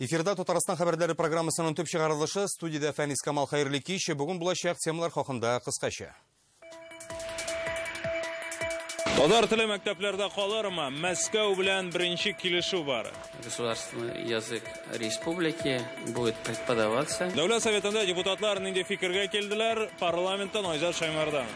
Эфирда Татарстан хәбәрләре программасының төп чыгарылышы студияда Фәнис Камал хәерле кич. Бүген булачак темалар хакында кыскача. Татар теле мәктәпләрдә калырмы? Мәскәү белән беренче килешү бар. Государственный язык республики будет преподаваться. Дәүләт советында депутатлар нинди фикергә килделәр? Парламенттан Айзат Шаймардан.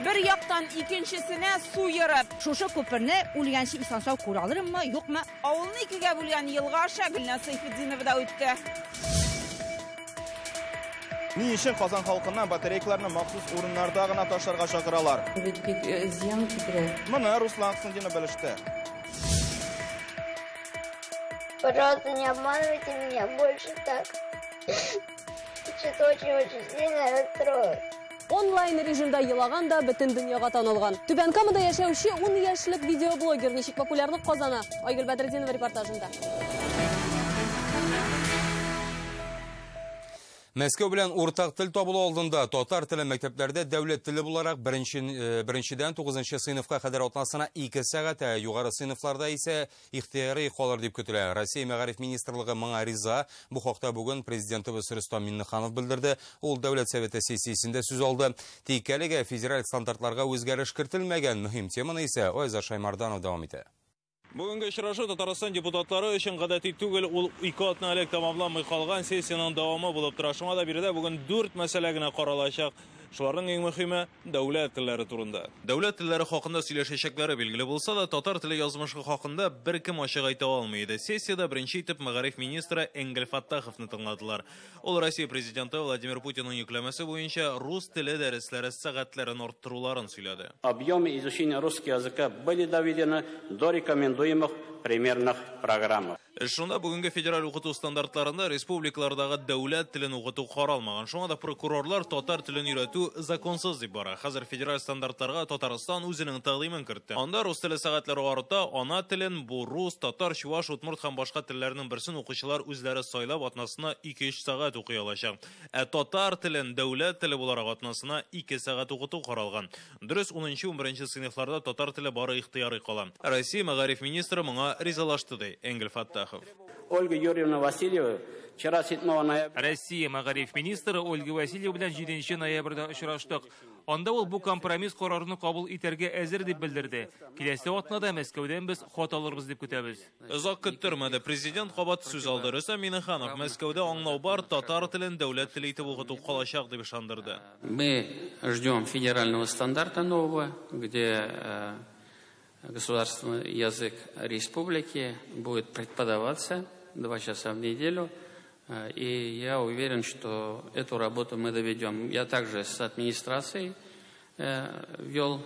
Bir яктан икенчесенә су йырып, шушы күперне үлгәнче исән-сау күрә алырмы, юкмы? Авылны икегә бүлгән елга аша Гөлназ Сайфетдинова үтте. Ни өчен Казан халкына батарейкаларны махсус урыннарда гына ташларга чакыралар? Зыян китерә. Моны Руслан Хсендинов белеште. Пожалуйста, не обманывайте меня больше так. Что-то очень сильно расстроит. Онлайн режимда елаган да бөтен дөньяга танылган. Түбән Камада яшәүче 10 яшьлек видеоблогер ничек популярлык казана? Айгөл Бәдретдинова репортажында. Мәскәү белән уртак тел табылу алдында татар теле мәктәпләрдә дәүләт теле буларак беренчедән 9нчы сыйныфка кадәр атнасына 2 сәгать, югары сыйныфларда исә ихтыяри калыр дип көтелә. Россия Мәгариф министрлыгы моңа риза. Бу хакта бүген президентыбыз Рөстәм Миңнеханов белдерде. Ул дәүләт советы сессиясендә сүз алды. Тик әлегә федераль стандартларга үзгәреш кертелмәгән мөһим теманы исә Айзат Шаймарданов дәвам итә. Бүгенге очрашу Татарстан депутатлары өчен гадәти түгел, ул 2 атна элек тамамланмый калган сессияның дәвамы булып тора. Шуңа да биредә бүген 4 мәсьәлә генә каралачак. Шуларның иң мөһиме дәүләт телләре турында. Дәүләт телләре хакында сөйләшәчәкләре билгеле булса да, татар теле язмышы хакында беркем ачык әйтә алмый иде. Сессияда беренче итеп Мәгариф министры Энгель Фаттаховны тыңладылар. Ул Россия президенты Владимир Путинның йөкләмәсе буенча рус теле дәресләре сәгатьләрен арттыруларын сөйләде. Объемы изучения русского языка были доведены до рекомендуемых примерных программ. Шунда бүгенге федераль укыту стандартларында республикалардагы дәүләт телен укыту каралмаган. Шуңа да прокурорлар татар телен өйрәтү законсыз дип бара. Хәзер федераль стандартларга Татарстан үзенең тәкъдимен кертте. Анда рус теле сәгатьләре арта, ана телен бу рус, татар, чуваш, удмурт һәм башка телләрнең берсен укучылар үзләре сайлап атнасына 2-3 сәгать укый алачак. Татар телен дәүләт теле буларак атнасына 2 сәгать укыту каралган. Дөрес, 10-11 сыйныфларда татар теле бары ихтыярый кала. Россия Мәгариф министры моңа ризалашты ди Энгель Фаттахов. Ольга Юрьевна Васильева вчера 7 ноября. Россия Мәгариф министры Ольга Васильева белән 7 ноябрьдә очраштык. Анда ул бу компромисс карарын кабул итәргә әзер дип белдерде. Киләсе атнада Мәскәүдән без хат алырбыз дип көтәбез. Озак көттермәде. Президент кабат сүз алды. Рөстәм Миңнеханов Мәскәүдә аңлау бар, татар телен дәүләт теле итеп укыту калачак дип ышандырды. Мы ждем федерального стандарта нового, где государственный язык республики будет преподаваться 2 часа в неделю. И я уверен, что эту работу мы доведем. Я также с администрацией вел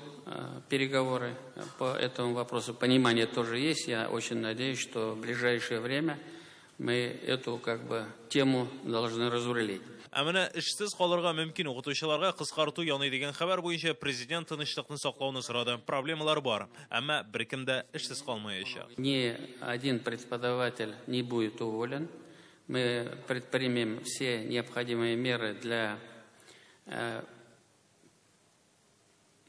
переговоры по этому вопросу. Понимание тоже есть. Я очень надеюсь, что в ближайшее время мы эту тему должны разрулить. Әмінә эшсез калырга мөмкин укытучыларга кыскарту яный дигән хәбәр буенча президент тынычлыкны саклауны сорады. Проблемалар бар, әмма беркем дә эшсез калмаячак. Ни один преподаватель не будет уволен. Мы предпримем все необходимые меры для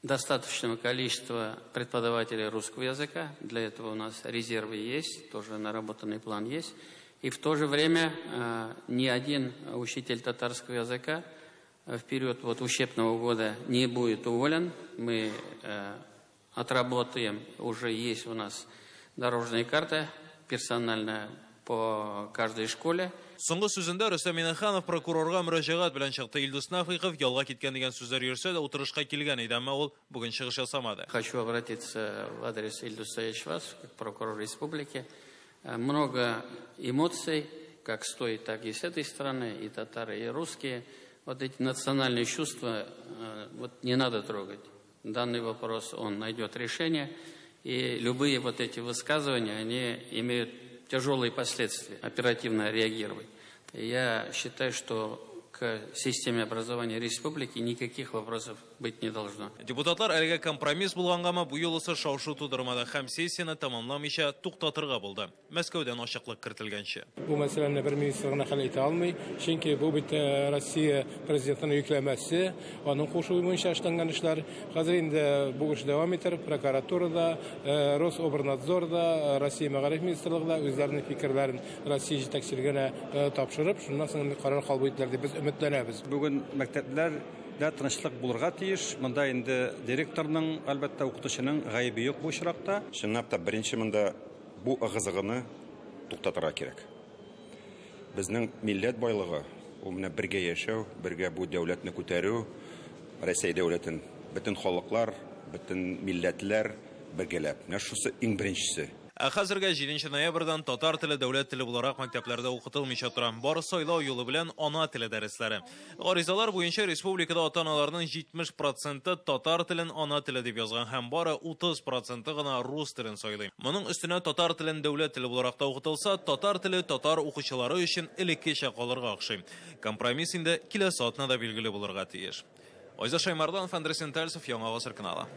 достаточного количества преподавателей русского языка. Для этого у нас резервы есть, тоже наработанный план есть. И в то же время ни один учитель татарского языка в период учебного года не будет уволен. Мы отработаем, уже есть у нас дорожная карта персональная по каждой школе. Соңгы сүзендә Рөстәм Миңнеханов прокурорга мөрәҗәгать белән чыкты. Илдус Нафыйков ялга киткән дигән сүзләр йөрсә дә утырышка килгән иде, әмма ул бүген чыгыш ясамады. Хочу обратиться в адрес Ильдуса Ячвас, как прокурор республики. Много эмоций, как с той, так и с этой стороны, и татары, и русские. Вот эти национальные чувства не надо трогать. Данный вопрос, он найдет решение. И любые эти высказывания, они имеют тяжелые последствия. Оперативно реагировать. Я считаю, что к системе образования республики никаких вопросов быть не должно. Депутатлар әлегә компромисс булгангамы бу юлысы шау-шу тудырмады һәм сессияны тамамламыйча туктатырга булды. Мәскәүдән ачыклык кертелгәнчә. Бу мәсьәләне бер министр гына хәл итә алмый, чөнки бу бит Россия президентының йөкләмәсе, аның кушуы буенча эшләнгән эшләр. Хәзер инде бу эш дәвам итер, прокуратурада, Рособорнадзорда, Россия мәгариф министрлыгында үзләренең фикерләрен Россия җитәкчелегенә тапшырып, шуннан соң карар кабул ителер дип без өметләнәбез. Бүген мәктәпләр да тынычлык булырга тиеш. Монда инде директорның, әлбәттә, укытучының гаебе юк бу очракта. Чынлап та беренче монда бу ыгызыгыны туктатырга кирәк. Безнең милләт байлыгы, ул менә бергә яшәү, бергә бу дәүләтне күтәрү, Россия дәүләтен бөтен халыклар, бөтен милләтләр бергәләп. Менә шусы иң беренчесе. Хәзергә 7 ноябрьдән татар теле дәүләт теле буларак мәктәпләрдә укытылмыйча тора. Бары сайлау юлы белән ана теле дәресләре. Гаризалар буенча республикада ата-аналарның 70% татар телен ана теле дип язган һәм бары 30% гына рус телен сайлый. Моның өстенә татар телен дәүләт теле буларак та укытылса, татар теле татар укучылары өчен элеккечә калырга охшый. Компромисс инде киләсе атнада билгеле булырга тиеш. Айза Шаймардан, Фандресен Тальсов, Яңа Гасыр каналы.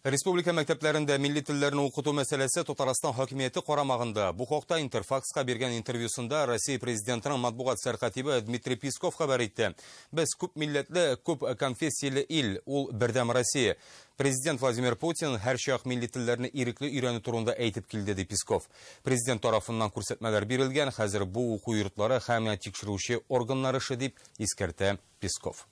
Республика мәктәпләрендә милли телләрне укыту мәсьәләсе Татарстан хакимияте карамагында. Бу хакта Интерфакска биргән интервьюсында Россия президентының матбугат сәркатибы Дмитрий Песков хәбәр итте. Без күп милләтле, күп конфессияле ил, ул бердәм Россия. Президент Владимир Путин һәр чак милли телләрне ирекле өйрәнү турында әйтеп килде, ди Песков. Президент тарафыннан күрсәтмәләр бирелгән, хәзер бу уку йортлары һәм тикшерүче органнар эше дип искәртә Песков.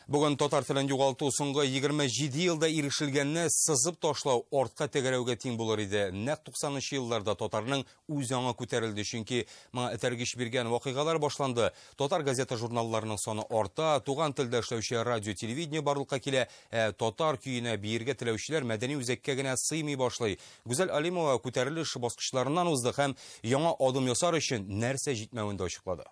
Бүген татар телен югалту соңгы 27 елда ирешелгәнне сызып ташлау артка тәгәрәүгә тиң булыр иде. Нәкъ 90-нчы елларда татарның үз яңа күтәрелде, чөнки моңа этәргеч биргән вакыйгалар башланды. Татар газета журналларының саны арта, туган телдә эшләүче радио, телевидение барлыкка килә, татар көенә биергә теләүчеләр мәдәни үзәккә генә сыймый башлый. Гүзәл Алимова күтәрелеш баскычларыннан узды һәм яңа адым ясар өчен нәрсә җитмәвен дә ачыклады.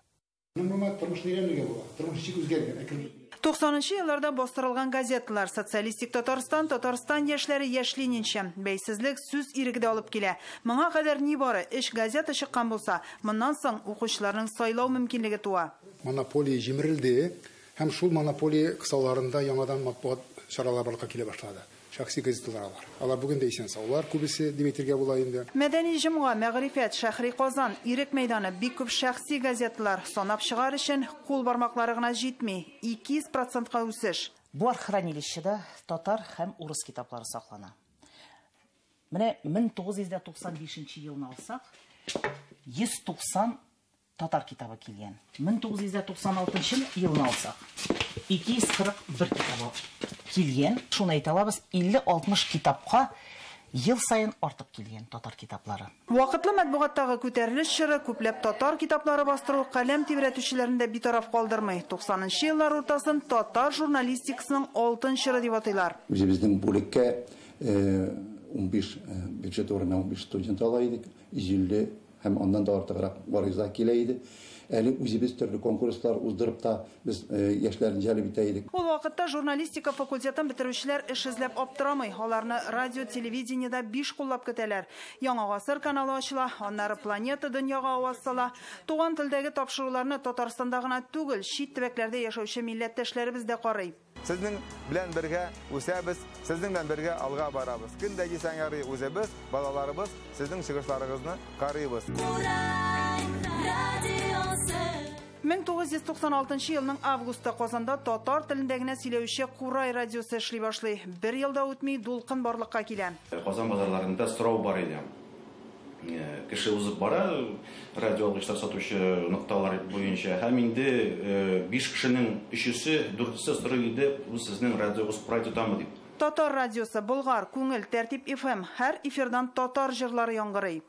90-нчы елларда бастырылган газеталар Социалистик Татарстан, Татарстан яшьләре яшьлиненчә бәйсезлек сүз ирегедә алып килә. Моңа кадәр ни бары эш газета чыккан булса, моннан соң укучыларның сайлау мөмкинлеге туа. Монополия җимерелде һәм шул монополия кысаларында яңадан матбугат чаралары барлыкка килә башлады. Шәхси газеталар. Алар бүген дә исән саулар күбесе дип әйтергә була инде. Мәдәни җомга, Мәгърифәт, Шәһри Казан, Ирек мәйданы бик күп шәхси газеталар санап чыгар өчен кул бармаклары гына җитми. 200%ка үсеш. Бу арххранилищеда татар һәм урыс китаплары саклана. Менә 1995 елны алсак, 190 татар китабы килгән. 1996 елны алсак, 241 китабы килгән. Шуны әйтә алабыз, 50-60 китапка ел сайын артып килгән татар китаплары. Вакытлы матбугаттагы күтәрелеш чоры күпләп татар китаплары бастыру каләм тибрәтүчеләрендә битараф калдырмый. 90-нчы еллар уртасын татар журналистикасының алтын чоры дип атыйлар. Үзебезнең бүлеккә 15 бюджет орнына 15 студент ала идек. Җилле һәм аннан да артыграк гариза килә иде. Әле үзебез төрле конкурслар уздырып та без яшьләрне җәлеп итә идек. Ул вакытта журналистика факультетын бетерүчеләр эш эзләп аптырамый. Аларны радио, телевидениедә 5 куллап көтәләр. Яңа Гасыр каналы ачыла, аннары Планета дөньяга аваз сала. Туган телдәге тапшыруларны Татарстанда гына түгел, чит төбәкләрдә яшәүче милләттәшләребез дә карый. Сезнең белән бергә үсәбез, сезнең белән бергә алга барабыз. Көндәге сәнгәри үзебез, балаларыбыз, сезнең чыгышларыгызны карыйбыз. 1996 елның августта Казанда татар телендә генә сөйләүче Курай радиосы эшли башлый. Бер елда үтми дулкын барлыкка килә. Казан базарларында сорау бар иде. Кеше узып бара, радио алгычлар сатучы нокталар буенча һәм инде 5 кешенең 3-се, 4-се сорый иде, бу сезнең радиогыз прайтамы дип. Татар радиосы, Болгар, Күңел, Тәртип FM һәр эфирдан татар җырлары яңгырый.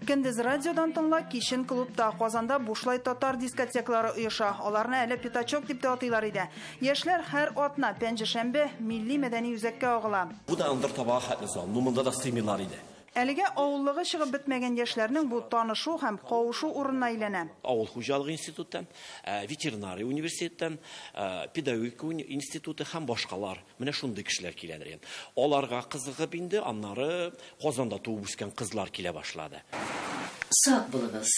Көндез радиодан тыңла, кичен клубта Казанда бушлай татар дискотекалары оеша. Аларны әле пятачок дип атыйлар иде. Яшьләр һәр атна пәнҗешәмбе милли мәдәни үзәккә агыла. Бу да андыр табаға хәтле нумында да сыймыйлар иде. Әлегә авыллыгы чыгып бетмәгән яшьләрнең бу танышу һәм кавышу урынына әйләнә. Авыл хуҗалыгы институтын, ветеринария университетын, педагогика институты һәм башкалар. Менә шундый кешеләр киләләр. Аларга кызыгып инде, аннары Казанда туып үскән кызлар килә башлады. Сак булыгыз.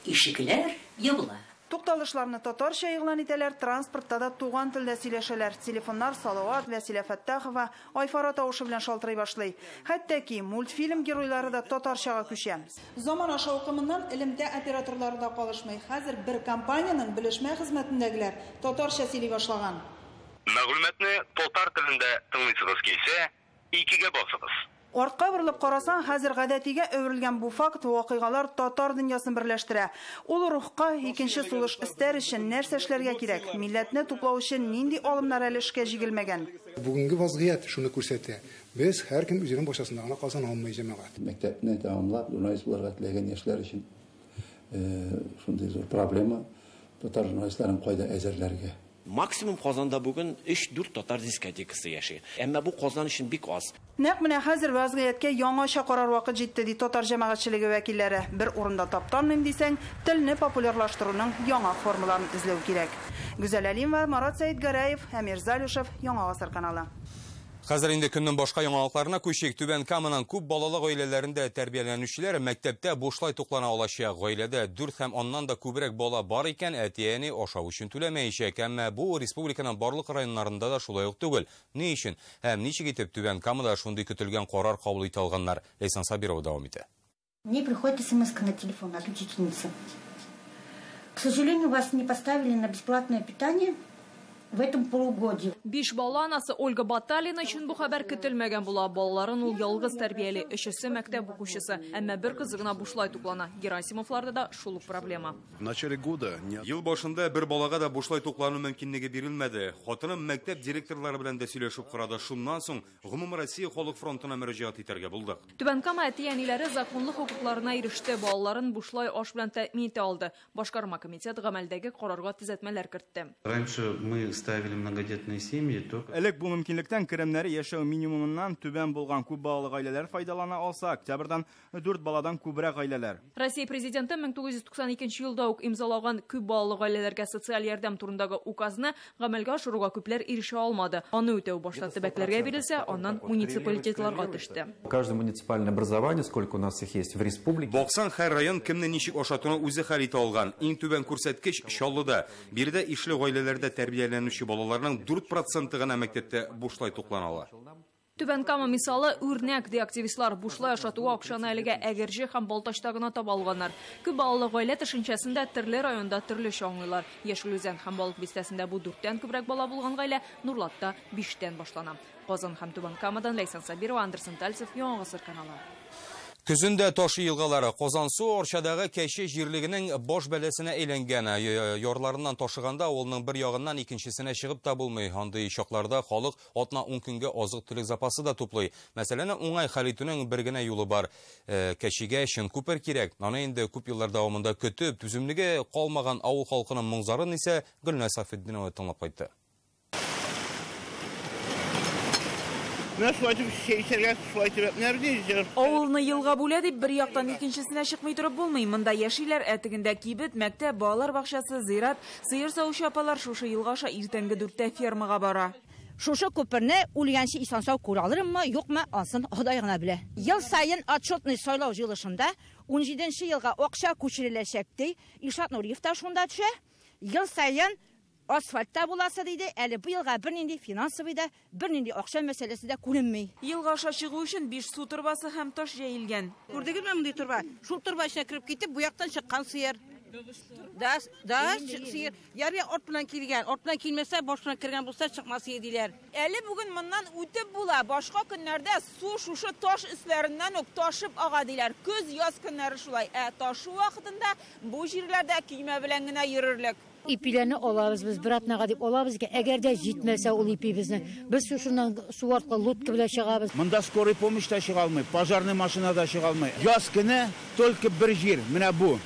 Ишекләр ябыла. Тукталышларны татарча игълан итәләр, транспортта да туган телдә сөйләшәләр. Телефоннар Салават, Вәсилә Фәттахова, Айфара тавышы белән шалтырый башлый. Хәтта ки мультфильм геройлары да татарчага күчә. Заман аша укымыннан элемтә операторлары да калышмый. Хәзер бер компаниянең белешмә хезмәтендәгеләр татарча сөйли башлаган. Мәгълүматны татар телендә тыңлыйсыгыз килсә, 2-гә басыгыз. Артка борылып карасаң, хәзер гадәтигә әверелгән бу факт вакыйгалар татар дөньясын берләштерә. Ул рухка икенче сулыш истәр өчен нәрсә эшләргә кирәк? Милләтне туплау өчен нинди алымнар әле эшкә җигелмәгән? Бүгенге вазгыять шуны күрсәтә. Без һәркем үзенең башасында гына казан алмый җәмәгать. Мәктәпне тәмамлап, журналист булырга теләгән яшьләр өчен шундый зур проблема. Татар журналистларын кайда әзерләргә? Максимум Казанда бүген 3-4 татар дискотекасы яши. Әмма бу Казан өчен бик аз. Нәкъ менә хәзер вазгыятькә яңаша карар вакыт җитте, ди татар җәмәгатьчелеге вәкилләре. Бер урында таптанмыйм дисәң, телне популярлаштыруның яңа формаларын эзләү кирәк. Гүзәл Әлимова, Марат Сәйдгәрәев, Әмир Залюшев, Яңа Гасыр каналы. Хәзер инде көннең башка яңалыкларына күчик. Түбән Каманың күп балалы гаиләләрендә тәрбияләнүчеләр мәктәптә бушлай туклана алачак. Гаиләдә 4 һәм аннан да күбрәк бала бар икән, әтияне ашау өчен түләмәячәк. Әмма бу республиканың барлык районнарында да шулай ук түгел. Ни өчен? Һәм ничек итеп Түбән Камада шундый көтелгән карар кабул итә алганнар? Ләйсан Сабирова дәвам итә. Мне приходит смс на телефон от учительницы. К сожалению, вас не поставили на бесплатное питание в этом полугодии. 5 бала анасы Ольга Баталина өчен бу хәбәр көтелмәгән була. Балаларын ул ялгыз тәрбияли, өчесе мәктәп укучысы. Әмма бер кызы гына бушлай туклана. Герасимовларда да шул ук проблема. В начале года Ел башында бер балага да бушлай туклану мөмкинлеге бирелмәде. Хатыным мәктәп директорлары белән дә сөйләшеп карады. Шуннан соң Гомум Россия халык фронтына мөрәҗәгать итәргә булдык. Түбән Кама әтияниләре законлы хокукларына иреште, балаларын бушлай аш белән тәэмин итә алды. Башкарма комитет гамәлдәге карарга төзәтмәләр кертте. Раньше мы ставили многодетные семьи, только... Элек бу мөмкинлектән керемнәре яшәү минимумыннан түбән булган күп балалы гаиләләр файдалана алса, октябрьдан 4 баладан күбрәк гаиләләр. Россия президенты 1992 елда ук имзалаган күп балалы гаиләләргә социаль ярдәм турындагы указны гамәлгә ашыруга күпләр ирешә алмады. Аны үтәү башта төбәкләргә бирелсә, аннан муниципалитетларга төште. Каждое муниципальное образование, сколько у нас их есть в республике. Баксан һәр район кемне ничек ашатуны үзе хәл итә алган. Иң түбән күрсәткеч Чаллыда. Биредә ишле гаиләләрдә тәрбияләнүче балаларның 4% гына мәктәптә бушлай тукланалар. Түбән Кама мисалы үрнәк ди активистлар бушлай ашатуга акчаны әлегә Әгерҗе һәм Балтачта гына таба алганнар. Күп балалы гаилә төшенчәсендә төрле районда төрле чаңлыйлар. Яшелүзән һәм Балык бистәсендә бу 4тән күбрәк бала булган гаилә, Нурлатта 5тән башлана. Казан һәм Түбән Камадан Ләйсан Сабирова, Андерсон Тальцев, Яңа Гасыр каналы. Көзендә ташы елгалары Казансу Орчадагы Кәйше җирлегенең баш бәләсенә әйләнгән. Ярларыннан ташыганда улның бер ягыннан икенчесенә чыгып та булмый. Андый чакларда халык атна 10 көнгә азык-төлек запасы да туплый. Мәсәлән, уңай хәл итүнең бер генә юлы бар. Кәчегә шын күпер кирәк. Аны инде күп еллар дәвамында көтеп, түземлеге калмаган авыл халкының моңзарын исә Гөлнәс Сафетдинова тыңлап кайтты. Авылны елга бүлә дип бер яктан икенчесенә чыкмый торып булмый. Монда яшиләр, әтегендә кибет, мәктәп, балалар бакчасы, зират, сыер саучы апалар шушы елгаша иртәнге 4тә фермага бара. Шушы күперне үлгәнче исән-сау күрә алырмы, юкмы, ансын Ходай гына белә. Ел сайын отчетный сайлау җыелышында 17нче елга акча күчереләчәк ди. Ишат Нуриев та шунда төшә. Ел сайын асфальтта буласы диде, әле бу елга бернинди финансовый да, бернинди акча мәсьәләсе дә күренми. Елга аша чыгу өчен 5 су торбасы һәм таш җәелгән. Күрдегезме мондый торба? Шул торба эченә кирип китеп, бу яктан чыккан сыер. Да, сыер. Яры ат белән килгән. Ат белән килмәсә, баш белән кергән булса чыкмас идиләр. Әле бүген моннан үтеп була. Башка көннәрдә су шушы таш өсләреннән үк ташып ага диләр. Көз, яз көннәре шулай. Ташу вакытында бу җирләрдә киймә белән генә йөрерлек. İpilerini alabız biz, bir atnağa deyip alabız ki, eğer de jitmese ol ipi bizden. Biz şundan su artqa lutki bile çıqabız. Mında skori помощь da çıqalmay, pajarny maşina da çıqalmay. Yaz günü только bir jir, менә bu.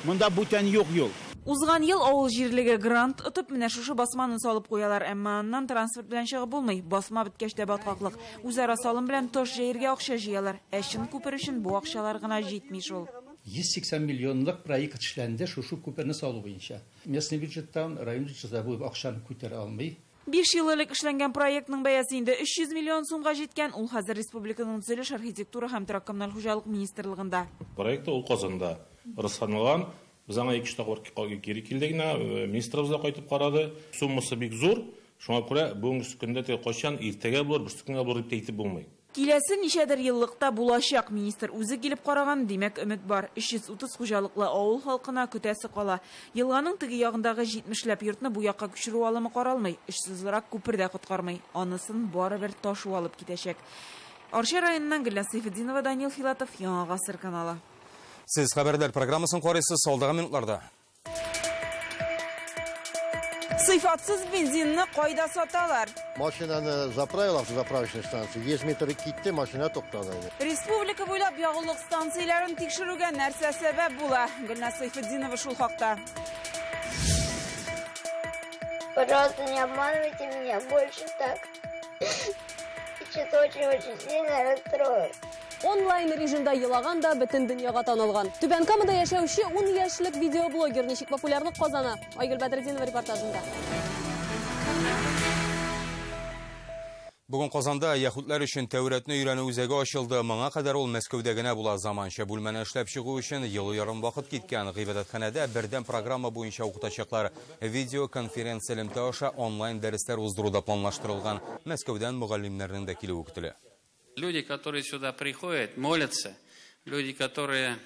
Mında бүтән юк yol. Узган ел авыл җирлеге грант ытып, менә шушы басманы салып куялар, әмма аннан транспорт белән чыгып булмый. Басма биткәч тә баткаклык. Үзара салым белән таш җәергә акча җыялар. Әшин күпер өчен бу акчалар гына җитми шул. 180 миллионлык проект эшләнде шушы күперне салу буенча. Местный бюджеттан район бюджеты бу акчаны күтәрә алмый. 5 ел элек эшләнгән проектның бәясе инде 300 миллион сумга җиткән. Ул хәзер республиканың төзелеш, архитектура һәм торак коммуналь хуҗалык министрлыгында. Проекты ул Казанда ырысханалган. Biz аңа 2-3 тагыр кире килдегенә министрыбыз да кайтып карады. Суммасы бик зур. Шуңа күрә бүгенге көндә кайчан иртәгә булыр, берсе көнгә булыр дип әйтеп булмый. Киләсе ничәдер еллыкта булачак, министр үзе килеп караган, димәк өмет бар. 330 хуҗалыклы авыл халкына көтәсе кала. Елганың теге ягындагы 70ләп йортны бу якка күчерү алымы каралмый. Эшсезлек күпердә коткармый. Анысын барыбер ташу алып китәчәк. Арча районыннан Гөлназ Сайфетдинова, Данил Филатов, Яңа Гасыр каналы. Сез хәбәрдар программасын карыйсыз салдагы минутларда. Сыйфатсыз бензинны кайда саталар? Машинаны заправил автозаправочной станции. 100 метр китте, машина токтады. Республика буйлап ягулык станцияларын тикшерүгә нәрсә сәбәп була? Гөлназ Сайфетдинова шул хакта. Пожалуйста, не обманывайте меня больше так. Сейчас очень сильно расстроюсь. Онлайн режимда елаганда бөтен дөньяга танылган. Түбән Камада яшәүче 10 яшьлек видеоблогер ничек популярлык казана? Айгөл Бәдретдинова репортажында. Бүген Казанда яһудлар өчен Тәүратны өйрәнү үзәге ачылды. Моңа кадәр ул Мәскәүдә генә була. Заманча бүлмәне эшләп чыгу өчен ел ярым вакыт киткән. Гыйбадәтханәдә бердәм программа буенча укытачаклар. Видеоконференция элемтә аша онлайн дәресләр уздыруда планлаштырылган. Мәскәүдән мөгаллимнәрнең дә килүе көтелә. Люди, которые сюда приходят, молятся, люди, которые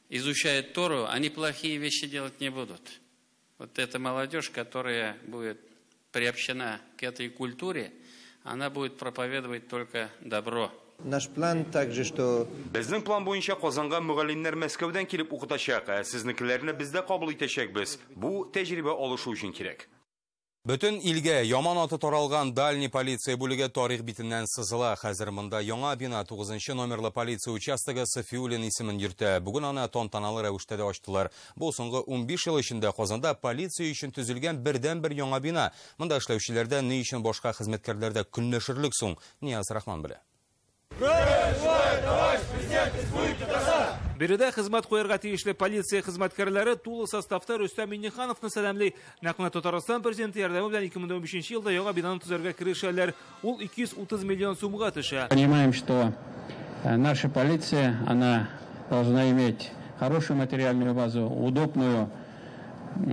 изучают Тору, они плохие вещи делать не будут. Вот эта молодежь, которая будет приобщена к этой культуре, она будет проповедовать только добро. Наш план также, что... Безнең план буенча Казанга мөгаллимнәр Мәскәүдән килеп укытачак, сезнекеләрне бездә кабул итәчәкбез. Бу тәҗрибә алышу өчен кирәк. Бөтен илгә яман аты таралган дальний полиция бүлеге тарих битеннән сызыла. Хәзер монда яңа бина 9 номерлы полиция участогы Софиулин исемен йөртә. Бүген аны тантаналы рәвештә дә ачтылар. Бу соңгы 15 ел эчендә Казанда полиция өчен төзелгән бердән-бер яңа бина. Монда эшләүчеләрдә ни өчен башка хезмәткәрләрдә көнләшерлек соң? Нияз Рахман белә. Биредә хезмәт куярга тиешле полиция хезмәткәрләре тулы составта Рөстәм Миңнехановны сәламлый. Нәкъ Татарстан президенты ярдәме белән 2015 елда яңа бинаны төзәргә керешәләр. Ул 230 миллион сумга төшә. Понимаем, что наша полиция, она должна иметь хорошую материальную базу, удобную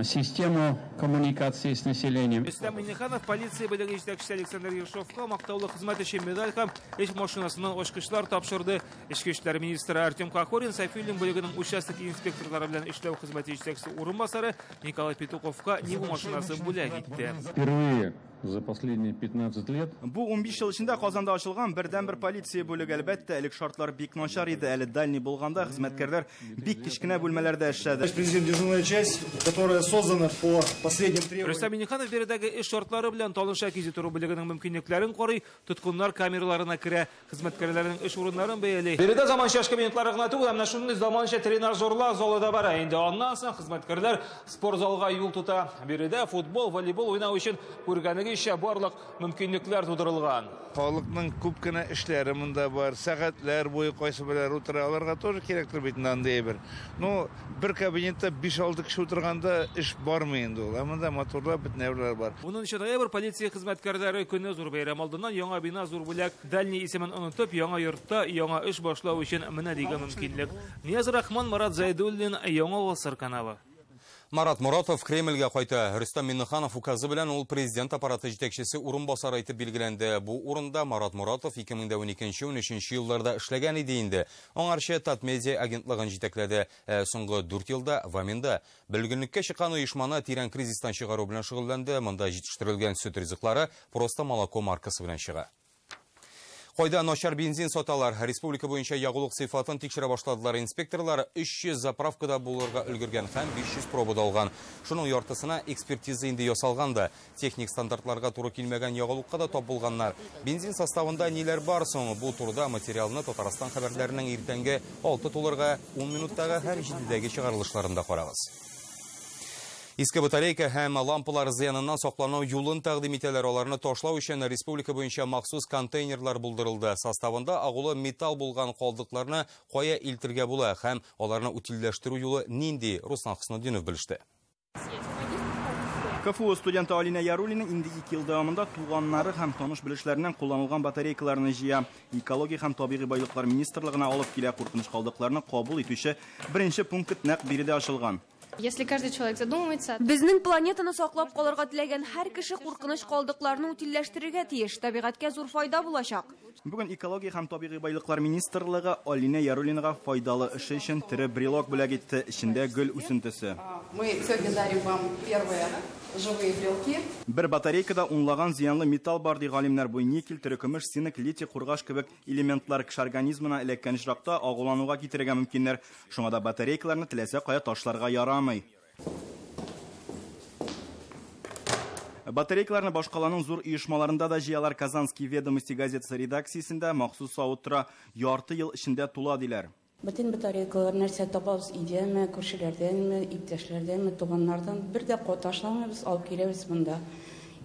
систему коммуникации с населением. Рөстәм Миңнеханов полиция бүлеге җитәкчесе Александр Ершовка мактаулы хезмәт өчен медаль һәм эш машинасыннан ачкычлар тапшырды. Эчке эшләр министры Артем Кахорин Софиулин бүлегенең участок инспекторлары белән эшләү хезмәте җитәкчесе урынбасары Николай Петуховка Нива машинасы бүләк итте. Впервые за последние 15 лет. Бу 15 ел эчендә Казанда ачылган бердән-бер полиция бүлеге, әлбәттә, элек шартлар бик начар иде. Әле дальний булганда хезмәткәрләр бик кечкенә бүлмәләрдә эшләде. Президент дежурная часть, которая создана по последним требованиям. Рөстәм Миңнеханов биредәге эш шартлары белән талыша кизетерү бүлегенең мөмкинлекләрен карый, тоткыннар камераларына керә, хезмәткәрләрнең эш урыннарын бәяли. Биредә заманча кабинетлары гына түгел, менә шундый заманча тренажерлар залы да бар. Инде аннан соң хезмәткәрләр спорт залга юл тута. Биредә футбол, волейбол уйнау өчен күргәнегезчә барлык мөмкинлекләр тудырылган. Халыкның күп кенә эшләре монда бар. Сәгатьләр буе кайсы беләр утыра, аларга тоже кирәктер бит инде бер. Ну, бер кабинетта 5-6 кеше утырганда эш бармый инде ул. Монда моторлар бит нәрләр бар. 10 ноябрь полиция хезмәткәрләре көне зур бәйрәм алдыннан яңа бина зур бүләк дальний исемен онытып, яңа йортта яңа эш башлау өчен менә дигән мөмкинлек. Нияз Рахман, Марат Зайдуллин, Яңа Гасыр каналы. Марат Моратов Кремльгә кайта. Рөстәм Миңнеханов указы белән ул президент аппараты җитәкчесе урынбасары итеп билгеләнде. Бу урында Марат Моратов 2012-13 елларда эшләгән иде инде. Аңарча Татмедиа агентлыгын җитәкләде. Соңгы 4 елда Ваминда белгенлеккә чыккан оешманы тирән кризистан чыгару белән шөгыльләнде. Монда җитештерелгән сөт ризыклары Просто молоко маркасы белән чыга. Кайда начар бензин саталар. Республика буенча ягулык сыйфатын тикшерә башладылар. Инспекторлар 300 заправкада булырга өлгергән һәм 500 пробада алган. Шуның яртысына экспертиза инде ясалган да. Техник стандартларга туры килмәгән ягулыкка да тап булганнар. Бензин составында ниләр бар соң? Бу турыда материалны Татарстан хәбәрләренең иртәнге 6 тулырга 10 минуттагы һәр 7дәге чыгарылышларында карагыз. Иске батарейка һәм лампалар зыяныннан саклану юлын тәкъдим итәләр. Аларны ташлау өчен республика буенча махсус контейнерлар булдырылды. Составында агулы металл булган калдыкларны кая илтергә була һәм аларны утилләштерү юлы нинди? Руслан Хөснетдинов белеште. КФУ студенты Алина Ярулина инде 2 ел дәвамында туганнары һәм таныш белешләреннән кулланылган батарейкаларны җыя. Экология һәм табигый байлыклар министрлыгына алып килә куркыныч калдыкларны кабул итүче беренче пункт нәкъ биредә ачылган. Если каждый человек задумается... Безнең планетаны саклап калырга теләгән һәр кеше куркыныч калдыкларны утилләштерергә тиеш. Табигатькә зур файда булачак. Бүген экология һәм табигый байлыклар министрлыгы Алина Ярулинага файдалы эше өчен тере брелок бүләк итте, ичендә гөл үсентесе. Мы сегодня дарим вам первые живые брелки. Бер батарейкада унлаган зыянлы металл бар ди галимнәр. Бу никель, төрекөмеш, синек, литий, кургаш кебек элементлар кеше организмына эләккән очракта агулануга китерергә мөмкиннәр. Шуңа да батарейкаларны теләсә кая ташларга ярамый. Батарейкаларны башкаланың зур оешмаларында да җыялар. Казанский ведомости газетасы редакциясендә махсус савыттыра ярты ел эчендә тула диләр. Bütün батарейкалар нәрсә табабыз, идеяме, күршеләрдәнме, иптәшләрдәнме, туганнардан бер дә катнашмабыз, алып киләбез монда.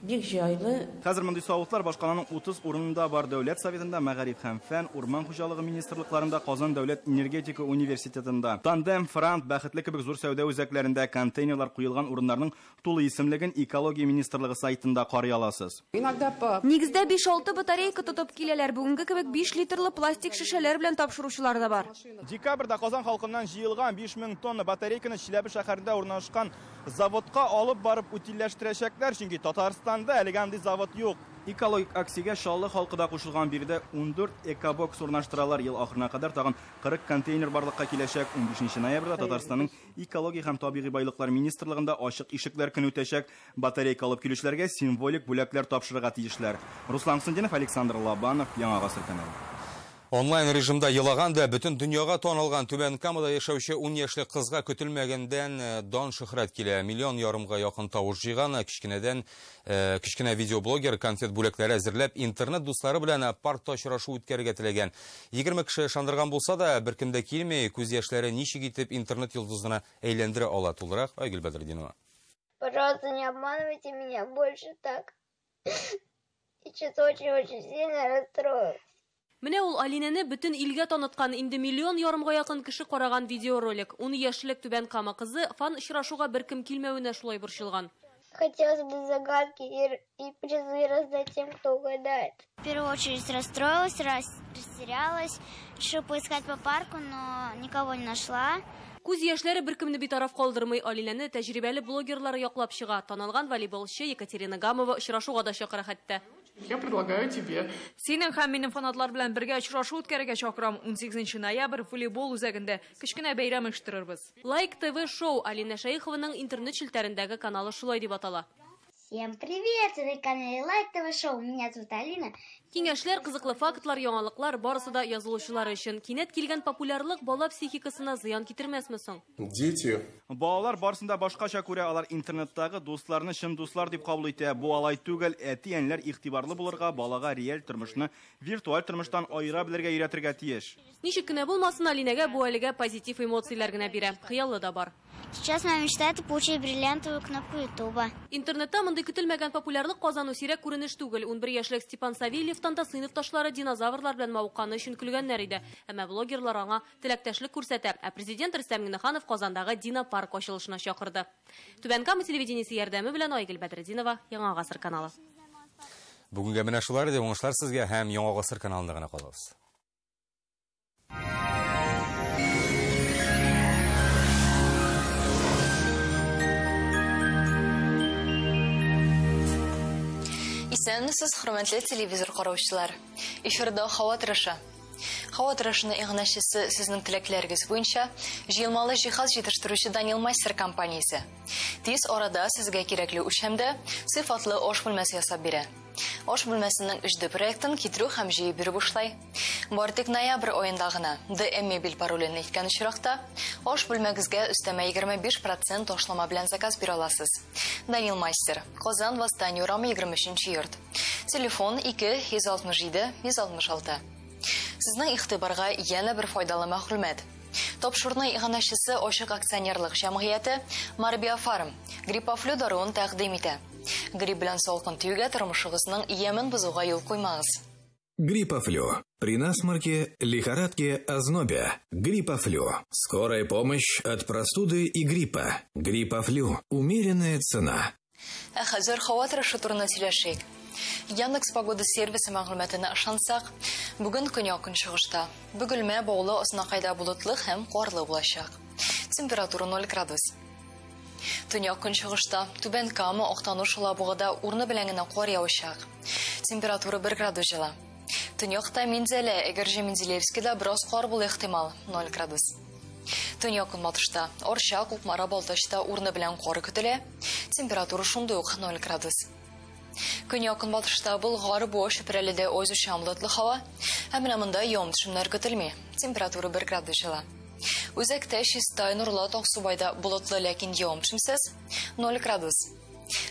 Бик җайлы. Хәзер мондый савытлар башкаланың 30 урынында бар. Дәүләт советында, Мәгариф һәм фән, урман хуҗалыгы министрлыкларында, Казан дәүләт энергетика университетында, Тандем, Франт, Бәхетле кебек зур сәүдә үзәкләрендә контейнерлар куелган урыннарның тулы исемлеген экология министрлыгы сайтында карый аласыз. Нигездә 5-6 батарейка тотып киләләр. Бүгенге кебек 5 литрлы пластик шешәләр белән тапшыручылар да бар. Декабрьдә Казан халкыннан җыелган 5000 тонна батарейканы Чиләбе шәһәрендә урнашкан заводка алып барып утилләштерәчәкләр, чөнки Татарстанда әлегә андый завод юк. Экологик акциягә Шаллы халкы да кушылган, биредә 14 экобокс урнаштыралар. Ел ахырына кадәр тагын 40 контейнер барлыкка киләчәк. 15 ноябрьдә Татарстанның экология һәм табигый байлыклар министрлыгында ачык ишекләр көне үтәчәк. Батарейка алып килүчеләргә символик бүләкләр тапшырырга тиешләр. Руслан Сындинов, Александр Лобанов, Яңа Гасыр каналы. Онлайн режимда елаганда бүтін дөньяга танылган Түбән Камада яшәүче 10 яшьлек кызга көтелмәгәндән дан шөһрәт килә. Миллион ярымга якын тавыш җыйган кичкенә видеоблогер конфет бүләкләре әзерләп интернет дуслары белән паркта очрашу үткәрергә теләгән. 20 кеше ышандырган булса да, беркемдә килми, күз яшьләре ничек итеп интернет йолдызына әйләндерә ала. Тулырак Айгөл Бәдретдинова. Пожалуйста, не обманывайте меня больше так. Я сейчас очень сильно расстроилась. Менә ул Алинаны бүтән илгә таныткан, инде миллион ярымга якын кеше караган видеоролик. 10 яшьлек Түбән Кама кызы фан очрашуга беркем килмәвенә шулай борчылган. Хотелось бы загадки и призы раздать тем, кто угадает. В первую очередь расстроилась, растерялась, решила поискать по парку, но никого не нашла. Күз яшьләре беркемне битараф калдырмый. Алинаны тәҗрибәле блогерлары яклап чыга. Танылган волейболчы Екатерина Гамова очрашуга да чакыра хәтта. Я предлагаю тебе. Синең һәм минем фанатлар белән бергә очрашу үткәрергә чакырам. 18 ноябрь волейбол үзәгендә кечкенә бәйрәм оештырырбыз. Лайк ТВ шоу Алина Шәйхованың интернет челтәрендәге каналы шулай дип атала. Всем привет! Это на канале Лайк ТВ шоу. Меня зовут Алина. Киңәшләр, кызыклы фактлар, яңалыклар барысы да язылучылар өчен. Кинәт килгән популярлык бала психикасына зыян китермәсме соң? Дети. Балалар барысында башкача күрә, алар интернеттагы дусларны чын дуслар дип кабул итә. Бу алай түгел, әти-әниләр игътибарлы булырга, балага реаль тормышны виртуаль тормыштан аера белергә өйрәтергә тиеш. Ничек кенә булмасын, Алинәгә бу әлегә позитив эмоцияләр генә бирә. Хыялы да бар. Сейчас моя мечта — это получить бриллиантовую кнопку Ютуба. Интернетта мондый көтелмәгән популярлык казану сирәк күренеш түгел. 11 яшьлек Степан Савельев Тантасыйнов ташлары динозаврлар белән мавыкканы өчен көлгәннәр иде. Әмма блогерлар аңа теләктәшлек күрсәтә. Ә президент Рөстәм Миңнеханов Казандагы Дина парк ачылышына чакырды. Түбән Кама телевидениесе ярдәме белән Айгөл Бәдретдинова, Яңа Гасыр каналы. Бүгенгә менә шулар иде, уңышлар сезгә һәм Яңа Гасыр каналында гына калабыз. Исәнмесез, хөрмәтле телевизор караучылар. Эфирда һава торышы. Һава торышының иңнәшчесе сезнең теләкләрегез буенча җыелмалы җиһаз җитештерүче Daniel Meister компаниясе. Тиз арада сезгә кирәкле үлчәмдә сыйфатлы аш бүлмәсе ясап бирә. Аш бүлмәсенең 3D проектын китерү һәм җыеп бирү бушлай. Бартык ноябрь аенда гына DM мебель паролен әйткән очракта аш бүлмәгезгә өстәмә 25% ташлама белән заказ бирә аласыз. Daniel Meister, Казан Восстание урамы 23 йорт. Телефон 267-166. Сезнең игътибарга яңа бер файдалы мәгълүмат. Тапшырма иганәчесе Ачык акционерлык җәмгыяте Марбиофарм Гриппофлю даруын тәкъдим итә. Грипп белән салкын тиюгә тормышыгызның ямен бозуга юл куймагыз. Гриппофлю. При насморке, лихорадке, ознобе. Гриппофлю. Скорая помощь от простуды и гриппа. Гриппофлю. Умеренная цена. Хәзер һава торышы турында сөйләшик. Яндекс погода сервисы мәгълүматына ышансак, бүген көньяк-көнчыгышта бөгелмә баулы аснакайда болытлы һәм карлы булачак. Температура 0 градус. Төньяк-көнчыгышта Түбән Кама, Актаныш, Лабугада урны белән генә кар явачак. Температура 1 градус җыла. Төньякта Минзәлә, Әгәрҗе, Мензелевскида бераз кар булу ихтимал 0 градус. Төньяк-көнбатышта Орча, Кукмара, Балтачта урны белән кар көтелә. Температура шундый ук 0 градус. Көньяк-көнбатышта Болгар, Буш, Чүпрәледә озыча болытлы һава, һәм менә монда явым-төшемнәр көтелми. Температура 1 градус җыла. Үзәктә Чистай, Нурлат, Аксубайда болытлы, ләкин явым-төшемсез 0 градус.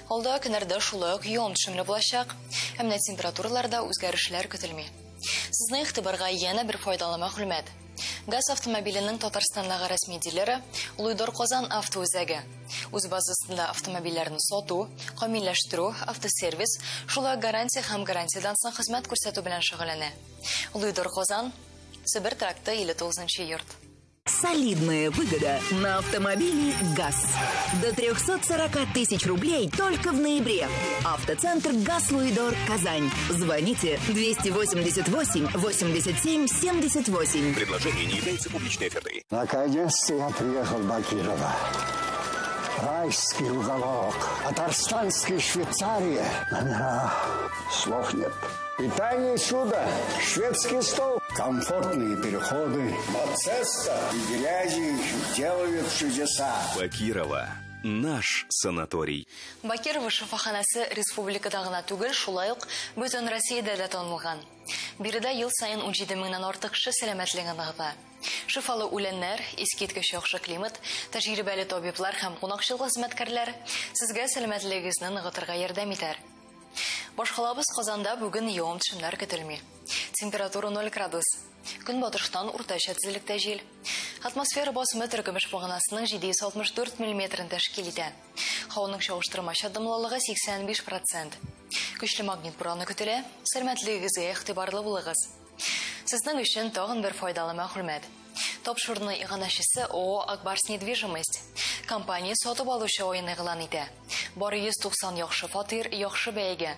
Алда көннәрдә шулай ук явым-төшемле булачак, һәм менә температураларда үзгәрешләр көтелми. Сезнең игътибарга яңа бер файдалы мәгълүмат. ГАЗ автомобиленең Татарстандагы рәсми диләре Луйдор Казан автоүзәге. Үз базасында автомобильләрне сату, камилләштерү, автосервис, шулай гарантия һәм гарантиядан соң хезмәт күрсәтү белән шөгыльләнә. Луйдор Казан, Сибир тракты 59-нчы йорт. Солидная выгода на автомобили ГАЗ. До 340 тысяч рублей только в ноябре. Автоцентр ГАЗ Луидор, Казань. Звоните 288 87 78. Предложение не является публичной офертой. Наконец-то я приехал в Бакирово. Райский уголок. Татарстанская Швейцария. Номера. Слов нет. Питание чудо. Шведский стол. Комфортные переходы. Мацеста и грязи делают чудеса. Бакирово. Наш санаторий. Бакирово шифаханасы республикада гына түгел, шулай ук бөтен Россиядә дә танылган. Биредә ел сайын 17 меңнән артык кеше сәламәтлеген ныгыта. Шифалы үләннәр, искиткеч яхшы климат, тәҗрибәле табиблар һәм кунакчылык хезмәткәрләр сезгә сәламәтлегегезне ныгытырга ярдәм итәр. Башкалабыз Казанда бүген явым-төшемнәр көтелми. Температура 0 градус. Көнбатыштан уртача тизлектә җил. Атмосфера басымы төркемеш баганасының 764 мм тәшкил итә. Һаваның чагыштырмача дымлылыгы 85%. Көчле магнит бураны көтелә. Сәламәтлегегезгә игътибарлы булыгыз. Сезнең өчен тагын бер файдалы мәгълүмат. Тапшырны иганәчесе ООО «Акбарс недвижимость». Компания сатып алучы ойын игълан итә. Бары 190 яхшы фатир, яхшы бәягә.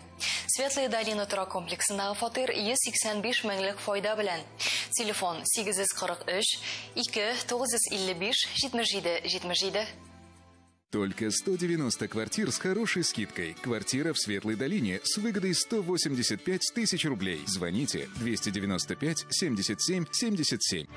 Светлая долина торак комплексындагы фатир 185 меңлек файда белән. Телефон 843 2 955 77 77. Только 190 квартир с хорошей скидкой. Квартира в Светлой долине с выгодой 185 тысяч рублей. Звоните 295 77 77.